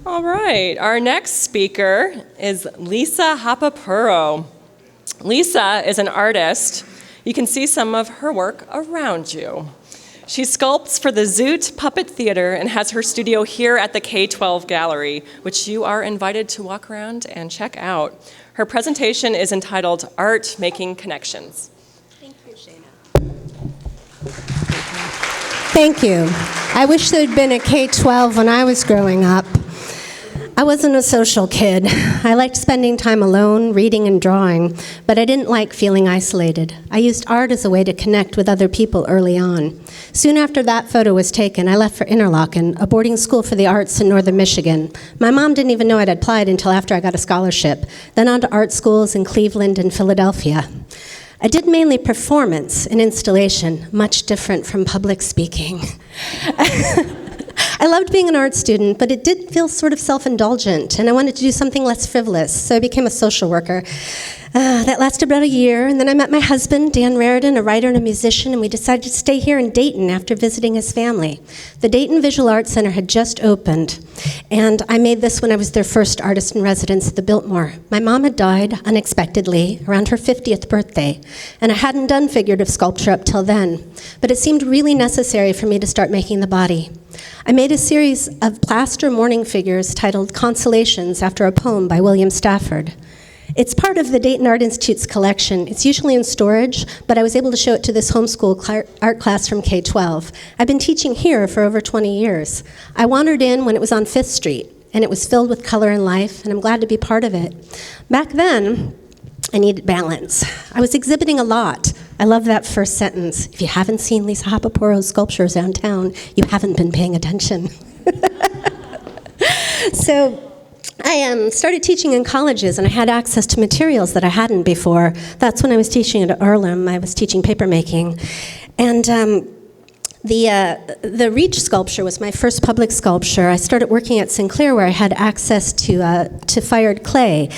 All right, our next speaker is Leesa Haapapuro. Leesa is an artist. You can see some of her work around you. She sculpts for the Zoot Puppet Theater and has her studio here at the K-12 Gallery, which you are invited to walk around and check out. Her presentation is entitled Art Making Connections. Thank you, Shana. Thank you. I wish there'd been a K-12 when I was growing up. I wasn't a social kid. I liked spending time alone, reading and drawing, but I didn't like feeling isolated. I used art as a way to connect with other people early on. Soon after that photo was taken, I left for Interlochen, a boarding school for the arts in northern Michigan. My mom didn't even know I'd applied until after I got a scholarship, then on to art schools in Cleveland and Philadelphia. I did mainly performance and installation, much different from public speaking. I loved being an art student, but it did feel sort of self-indulgent, and I wanted to do something less frivolous, so I became a social worker. That lasted about a year, and then I met my husband, Dan Raridan, a writer and a musician, and we decided to stay here in Dayton after visiting his family. The Dayton Visual Arts Center had just opened, and I made this when I was their first artist in residence at the Biltmore. My mom had died unexpectedly around her 50th birthday, and I hadn't done figurative sculpture up till then, but it seemed really necessary for me to start making the body. I made a series of plaster mourning figures titled Consolations after a poem by William Stafford. It's part of the Dayton Art Institute's collection. It's usually in storage, but I was able to show it to this homeschool art class from K-12. I've been teaching here for over 20 years. I wandered in when it was on 5th Street, and it was filled with color and life, and I'm glad to be part of it. Back then, I needed balance. I was exhibiting a lot. I love that first sentence. If you haven't seen Leesa Haapapuro's sculptures downtown, you haven't been paying attention. So I started teaching in colleges, and I had access to materials that I hadn't before. That's when I was teaching at Earlham. I was teaching papermaking. And the Reach sculpture was my first public sculpture. I started working at Sinclair, where I had access to fired clay.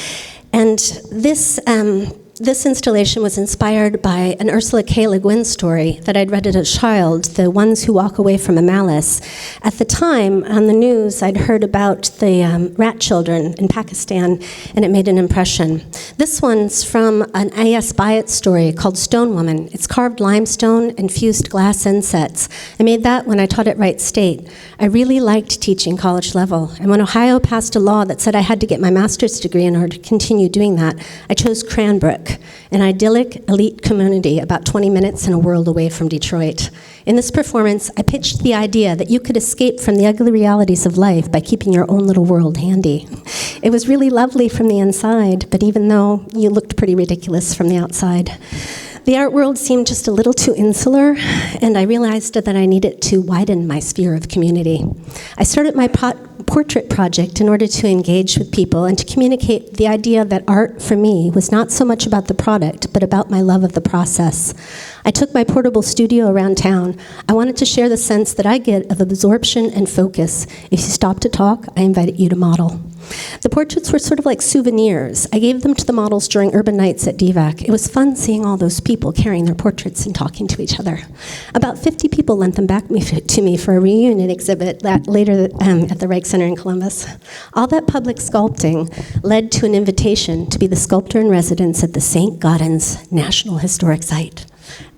And this installation was inspired by an Ursula K. Le Guin story that I'd read as a child, The Ones Who Walk Away from a Malice. At the time, on the news, I'd heard about the rat children in Pakistan, and it made an impression. This one's from an A.S. Byatt story called Stone Woman. It's carved limestone and fused glass insets. I made that when I taught at Wright State. I really liked teaching college level, and when Ohio passed a law that said I had to get my master's degree in order to continue doing that, I chose Cranbrook, an idyllic, elite community about 20 minutes and a world away from Detroit. In this performance, I pitched the idea that you could escape from the ugly realities of life by keeping your own little world handy. It was really lovely from the inside, but even though you looked pretty ridiculous from the outside. The art world seemed just a little too insular, and I realized that I needed to widen my sphere of community. I started my portrait project in order to engage with people and to communicate the idea that art, for me, was not so much about the product, but about my love of the process. I took my portable studio around town. I wanted to share the sense that I get of absorption and focus. If you stop to talk, I invited you to model. The portraits were sort of like souvenirs. I gave them to the models during urban nights at DVAC. It was fun seeing all those people carrying their portraits and talking to each other. About 50 people lent them back to me for a reunion exhibit later at the Reich Center in Columbus. All that public sculpting led to an invitation to be the sculptor in residence at the St. Gaudens National Historic Site.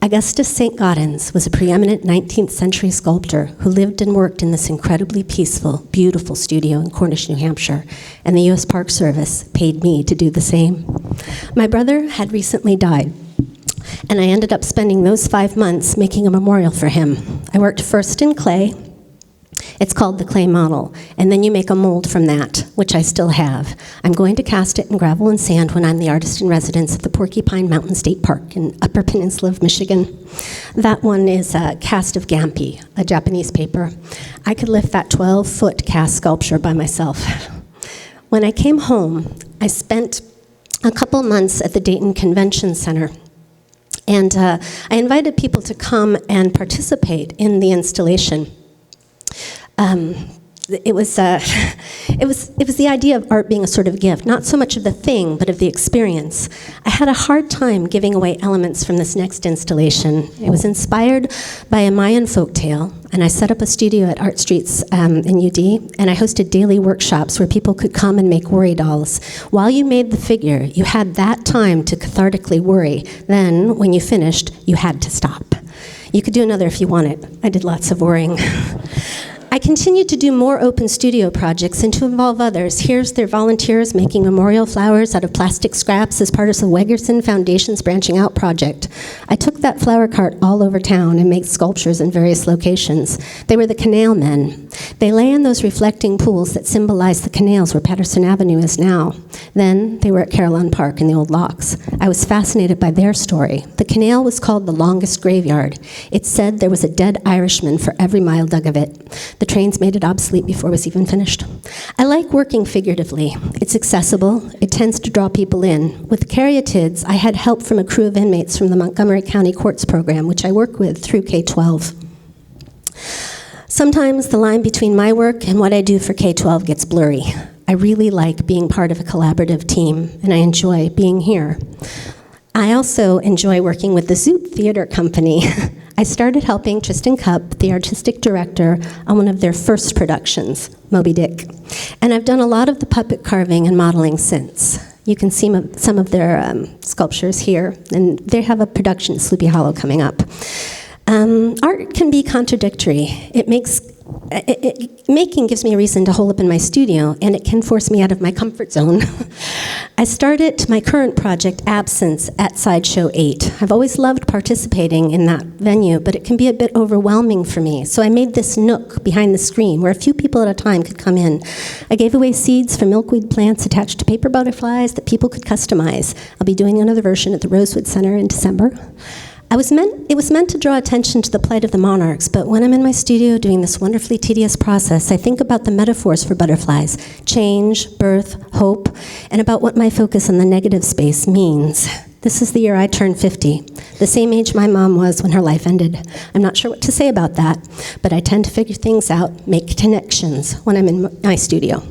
Augustus St. Gaudens was a preeminent 19th century sculptor who lived and worked in this incredibly peaceful, beautiful studio in Cornish, New Hampshire, and the U.S. Park Service paid me to do the same. My brother had recently died, and I ended up spending those 5 months making a memorial for him. I worked first in clay. It's called the clay model, and then you make a mold from that, which I still have. I'm going to cast it in gravel and sand when I'm the artist in residence at the Porcupine Mountain State Park in Upper Peninsula of Michigan. That one is a cast of Gampi, a Japanese paper. I could lift that 12-foot cast sculpture by myself. When I came home, I spent a couple months at the Dayton Convention Center, and I invited people to come and participate in the installation. it was the idea of art being a sort of gift, not so much of the thing, but of the experience. I had a hard time giving away elements from this next installation. It was inspired by a Mayan folktale, and I set up a studio at Art Streets in UD, and I hosted daily workshops where people could come and make worry dolls. While you made the figure, you had that time to cathartically worry. Then, when you finished, you had to stop. You could do another if you wanted. I did lots of worrying. I continued to do more open studio projects and to involve others. Here's their volunteers making memorial flowers out of plastic scraps as part of the Wegerson Foundation's Branching Out project. I took that flower cart all over town and made sculptures in various locations. They were the canal men. They lay in those reflecting pools that symbolize the canals where Patterson Avenue is now. Then they were at Carillon Park in the old locks. I was fascinated by their story. The canal was called the longest graveyard. It said there was a dead Irishman for every mile dug of it. The trains made it obsolete before it was even finished. I like working figuratively. It's accessible. It tends to draw people in. With the caryatids, I had help from a crew of inmates from the Montgomery County Courts program, which I work with through K-12. Sometimes the line between my work and what I do for K-12 gets blurry. I really like being part of a collaborative team, and I enjoy being here. I also enjoy working with the Zoot Theater Company. I started helping Tristan Cupp, the artistic director, on one of their first productions, Moby Dick. And I've done a lot of the puppet carving and modeling since. You can see some of their sculptures here, and they have a production at Sleepy Hollow coming up. Art can be contradictory. Making gives me a reason to hole up in my studio, and it can force me out of my comfort zone. I started my current project, Absence, at Sideshow 8. I've always loved participating in that venue, but it can be a bit overwhelming for me. So I made this nook behind the screen where a few people at a time could come in. I gave away seeds for milkweed plants attached to paper butterflies that people could customize. I'll be doing another version at the Rosewood Center in December. It was meant to draw attention to the plight of the monarchs, but when I'm in my studio doing this wonderfully tedious process, I think about the metaphors for butterflies, change, birth, hope, and about what my focus on the negative space means. This is the year I turned 50, the same age my mom was when her life ended. I'm not sure what to say about that, but I tend to figure things out, make connections when I'm in my studio.